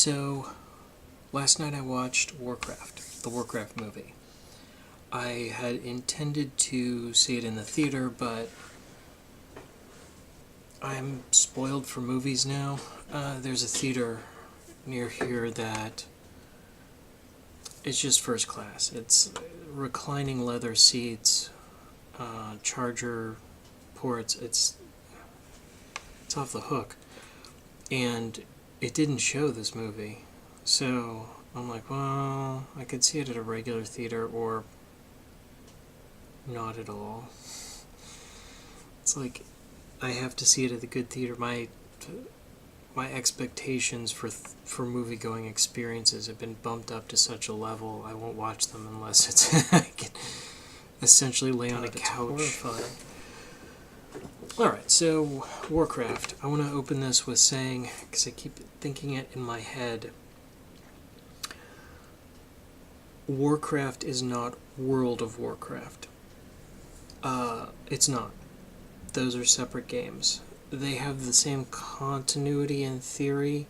So, last night I watched Warcraft, the Warcraft movie. I had intended to see it in the theater, but I'm spoiled for movies now. There's a theater near here that it's just first class. It's reclining leather seats, charger ports. It's off the hook. And it didn't show this movie. So I'm like, well, I could see it at a regular theater or not at all. It's like I have to see it at the good theater. My expectations for movie going experiences have been bumped up to such a level I won't watch them unless it's I can essentially lay on a couch. Alright, so Warcraft. I want to open this with saying, because I keep thinking it in my head, Warcraft is not World of Warcraft. It's not. Those are separate games. They have the same continuity in theory,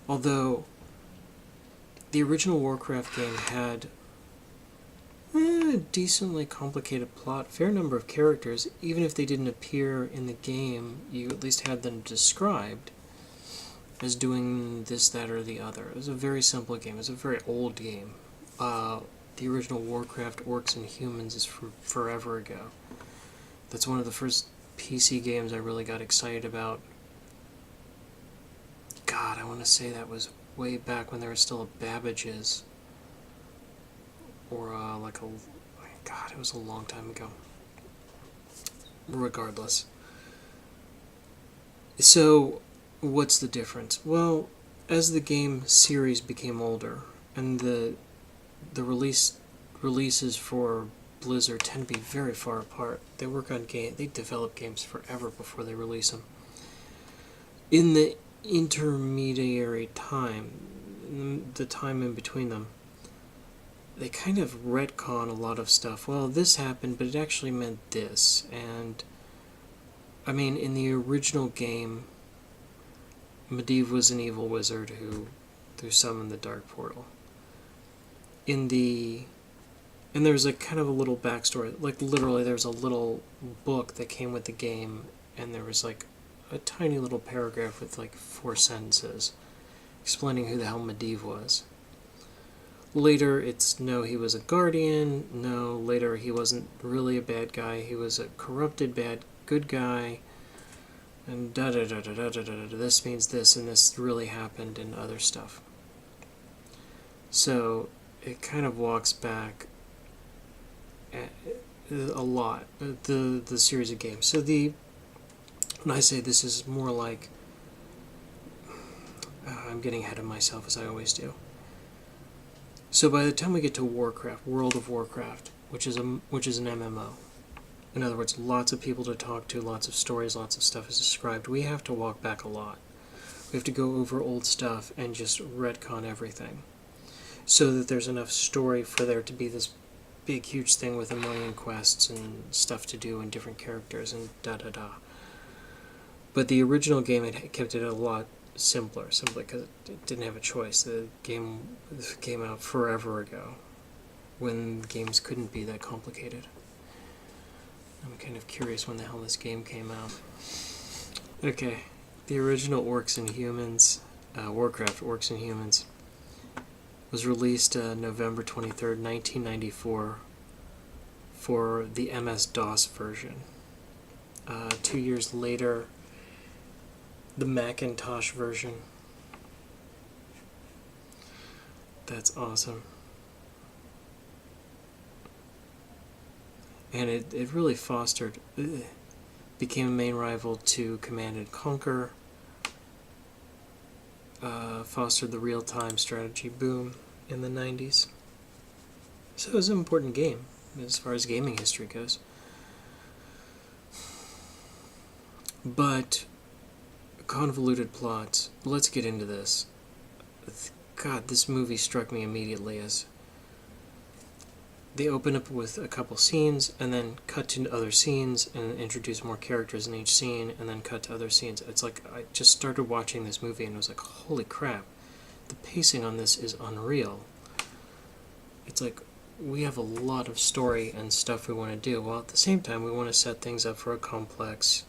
although the original Warcraft game had a decently complicated plot, fair number of characters. Even if they didn't appear in the game, you at least had them described as doing this, that, or the other. It was a very simple game. It was a very old game. The original Warcraft, Orcs and Humans, is from forever ago. That's one of the first PC games I really got excited about. God, I want to say that was way back when there was still a Babbage's. Or God, it was a long time ago. Regardless. So, what's the difference? Well, as the game series became older, and the releases for Blizzard tend to be very far apart. They develop games forever before they release them. In the intermediary time, the time in between them, they kind of retcon a lot of stuff. Well, this happened, but it actually meant this. And, I mean, in the original game, Medivh was an evil wizard who summoned the Dark Portal. And there's a kind of a little backstory. Like, literally, there's a little book that came with the game, and there was, like, a tiny little paragraph with, like, 4 sentences explaining who the hell Medivh was. Later, it's no, he was a guardian. No, later, he wasn't really a bad guy. He was a corrupted good guy. And da-da-da-da-da-da-da. This means this, and this really happened, and other stuff. So, it kind of walks back a lot, the series of games. So when I say this is more like, I'm getting ahead of myself as I always do. So by the time we get to Warcraft, World of Warcraft, which is an MMO, in other words, lots of people to talk to, lots of stories, lots of stuff is described, we have to walk back a lot. We have to go over old stuff and just retcon everything, so that there's enough story for there to be this big, huge thing with 1 million quests and stuff to do and different characters and da-da-da. But the original game, it kept it a lot simply because it didn't have a choice. The game came out forever ago, when games couldn't be that complicated. I'm kind of curious when the hell this game came out. Okay, the original Orcs and Humans, Warcraft, Orcs and Humans, was released November 23rd, 1994 for the MS-DOS version. 2 years later, the Macintosh version. That's awesome. And it really became a main rival to Command & Conquer, fostered the real-time strategy boom in the 90s. So it was an important game as far as gaming history goes. But convoluted plots. Let's get into this. God, this movie struck me immediately as they open up with a couple scenes and then cut to other scenes and introduce more characters in each scene and then cut to other scenes. It's like I just started watching this movie and was like, holy crap, the pacing on this is unreal. It's like we have a lot of story and stuff we want to do, while at the same time we want to set things up for a complex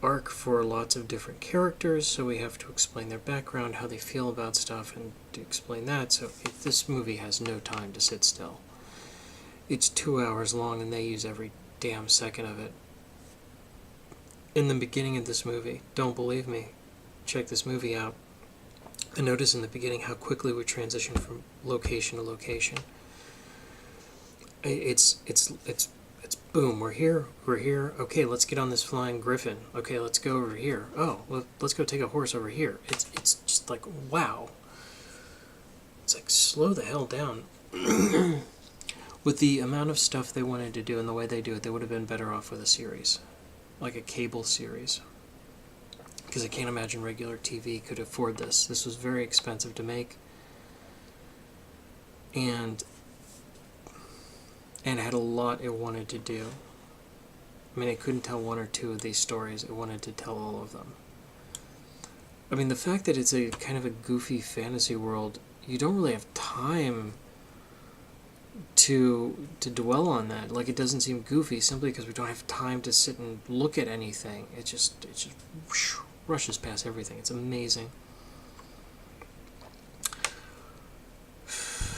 arc for lots of different characters, so we have to explain their background, how they feel about stuff, and to explain that. So this movie has no time to sit still. It's 2 hours long and they use every damn second of it. In the beginning of this movie, don't believe me, check this movie out, and notice in the beginning how quickly we transition from location to location. It's boom, we're here, okay, let's get on this flying griffin, okay, let's go over here, oh, well, let's go take a horse over here. It's just like, wow. It's like, slow the hell down. With the amount of stuff they wanted to do and the way they do it, they would have been better off with a series, like a cable series, because I can't imagine regular TV could afford this. This was very expensive to make, and had a lot it wanted to do. I mean, it couldn't tell one or two of these stories. It wanted to tell all of them. I mean, the fact that it's a kind of a goofy fantasy world, you don't really have time to dwell on that. Like, it doesn't seem goofy simply because we don't have time to sit and look at anything. It just whoosh, rushes past everything. It's amazing.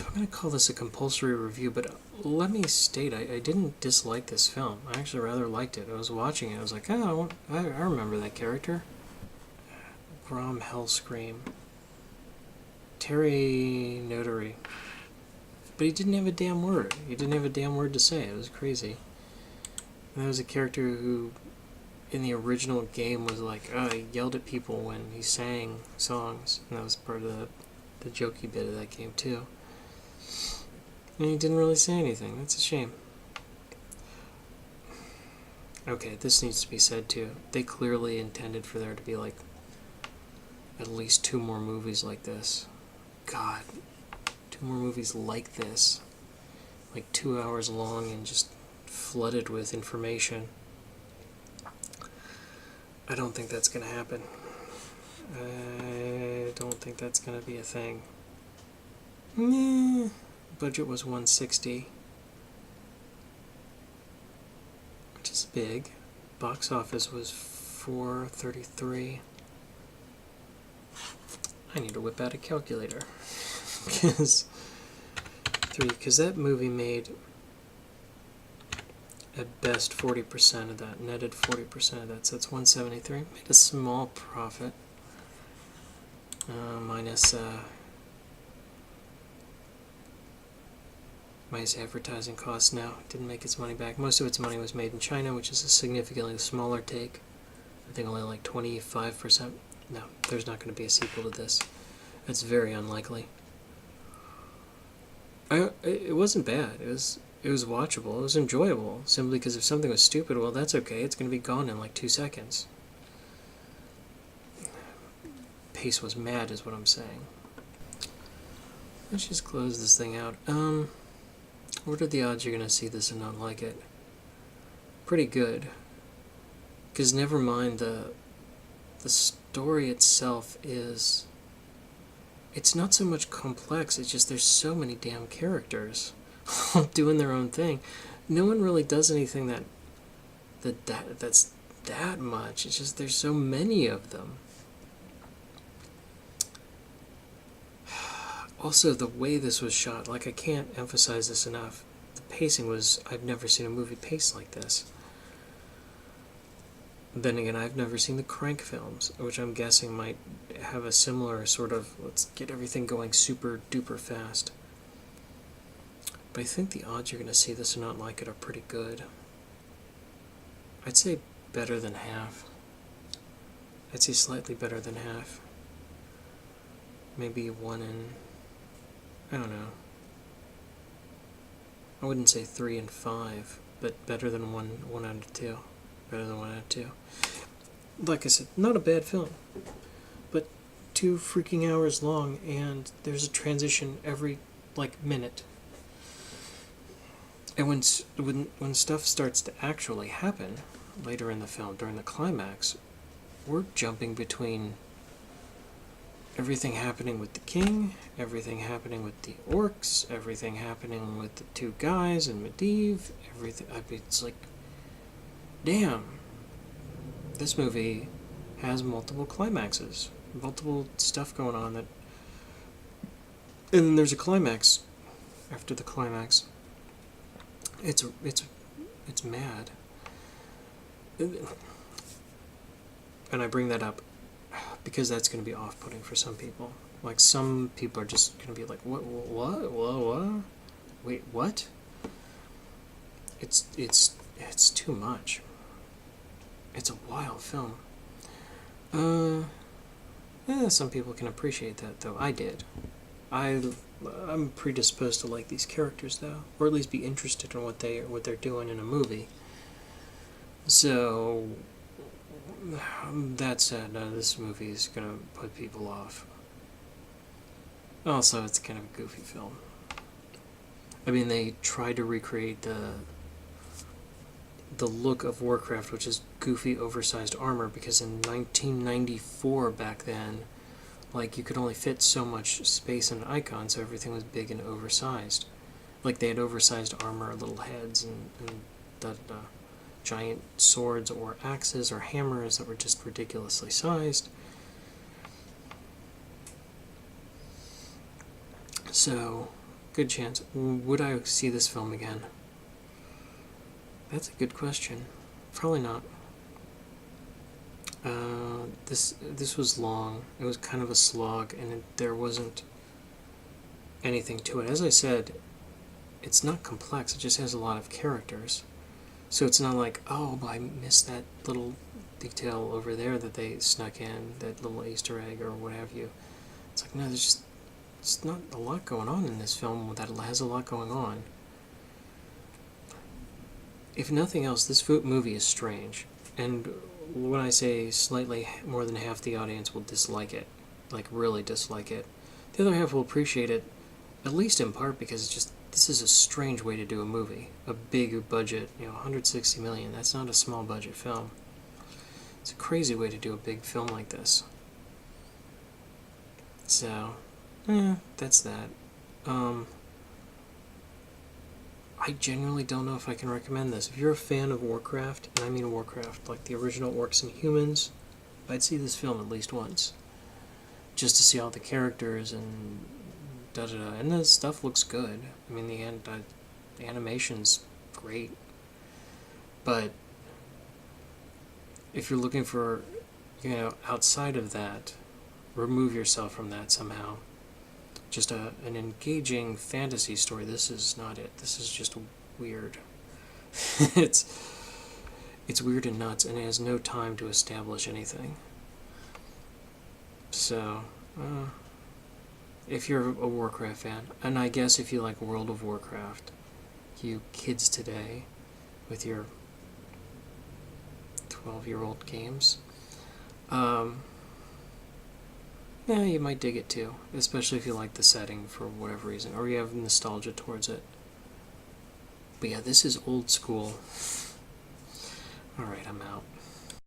I'm going to call this a compulsory review, but let me state, I didn't dislike this film. I actually rather liked it. I was watching it. I was like, oh, I remember that character. Grom Hellscream. Terry Notary. But he didn't have a damn word. He didn't have a damn word to say. It was crazy. And that was a character who, in the original game, was like, he yelled at people when he sang songs. And that was part of the jokey bit of that game, too. And he didn't really say anything. That's a shame. Okay, this needs to be said, too. They clearly intended for there to be, like, at least 2 more movies like this. God. 2 more movies like this. Like 2 hours long and just flooded with information. I don't think that's going to happen. I don't think that's going to be a thing. Budget was $160, which is big. Box office was $433. I need to whip out a calculator. Because that movie made at best 40% of that, netted 40% of that, so that's 173. Made a small profit, minus advertising costs. Now didn't make its money back. Most of its money was made in China, which is a significantly smaller take. I think only like 25%. No, there's not going to be a sequel to this. It's very unlikely. It wasn't bad. It was watchable. It was enjoyable. Simply because if something was stupid, well, that's okay. It's going to be gone in like 2 seconds. Pace was mad, is what I'm saying. Let's just close this thing out. What are the odds you're going to see this and not like it? Pretty good. Because never mind the story itself is... It's not so much complex, it's just there's so many damn characters all doing their own thing. No one really does anything that's that much. It's just there's so many of them. Also, the way this was shot, like, I can't emphasize this enough. The pacing was... I've never seen a movie paced like this. Then again, I've never seen the Crank films, which I'm guessing might have a similar sort of, let's get everything going super duper fast. But I think the odds you're going to see this and not like it are pretty good. I'd say better than half. I'd say slightly better than half. Maybe 1 in... I don't know. I wouldn't say 3 and 5, but better than 1 out of 2. Better than 1 out of 2. Like I said, not a bad film, but 2 freaking hours long, and there's a transition every, like, minute. And when stuff starts to actually happen later in the film, during the climax, we're jumping between everything happening with the king, everything happening with the orcs, everything happening with the two guys and Medivh, everything. I mean, it's like, damn, this movie has multiple climaxes, multiple stuff going on that, and then there's a climax after the climax. It's mad. And I bring that up because that's going to be off-putting for some people. Like, some people are just going to be like, what, wait, what? It's too much. It's a wild film. Some people can appreciate that, though. I did. I'm predisposed to like these characters, though, or at least be interested in what they're doing in a movie. So that said, this movie is gonna put people off. Also, it's kind of a goofy film. I mean, they tried to recreate the look of Warcraft, which is goofy, oversized armor, because in 1994 back then, like, you could only fit so much space in an icon, so everything was big and oversized. Like, they had oversized armor, little heads, and giant swords or axes or hammers that were just ridiculously sized. So, good chance. Would I see this film again? That's a good question. Probably not. This was long. It was kind of a slog, and there wasn't anything to it. As I said, it's not complex. It just has a lot of characters. So it's not like, oh, I missed that little detail over there that they snuck in, that little Easter egg or what have you. It's like, no, it's not a lot going on in this film that has a lot going on. If nothing else, this movie is strange. And when I say slightly more than half the audience will dislike it, like really dislike it, the other half will appreciate it, at least in part because it's just, this is a strange way to do a movie. A big budget, $160 million, that's not a small budget film. It's a crazy way to do a big film like this. So, that's that. I genuinely don't know if I can recommend this. If you're a fan of Warcraft, and I mean Warcraft, like the original Orcs and Humans, I'd see this film at least once. Just to see all the characters and da-da-da. And the stuff looks good. I mean, the animation's great. But if you're looking for, outside of that, remove yourself from that somehow. Just an engaging fantasy story. This is not it. This is just weird. It's weird and nuts, and it has no time to establish anything. So, if you're a Warcraft fan, and I guess if you like World of Warcraft, you kids today, with your 12-year-old games, yeah, you might dig it too, especially if you like the setting for whatever reason, or you have nostalgia towards it. But yeah, this is old school. Alright, I'm out.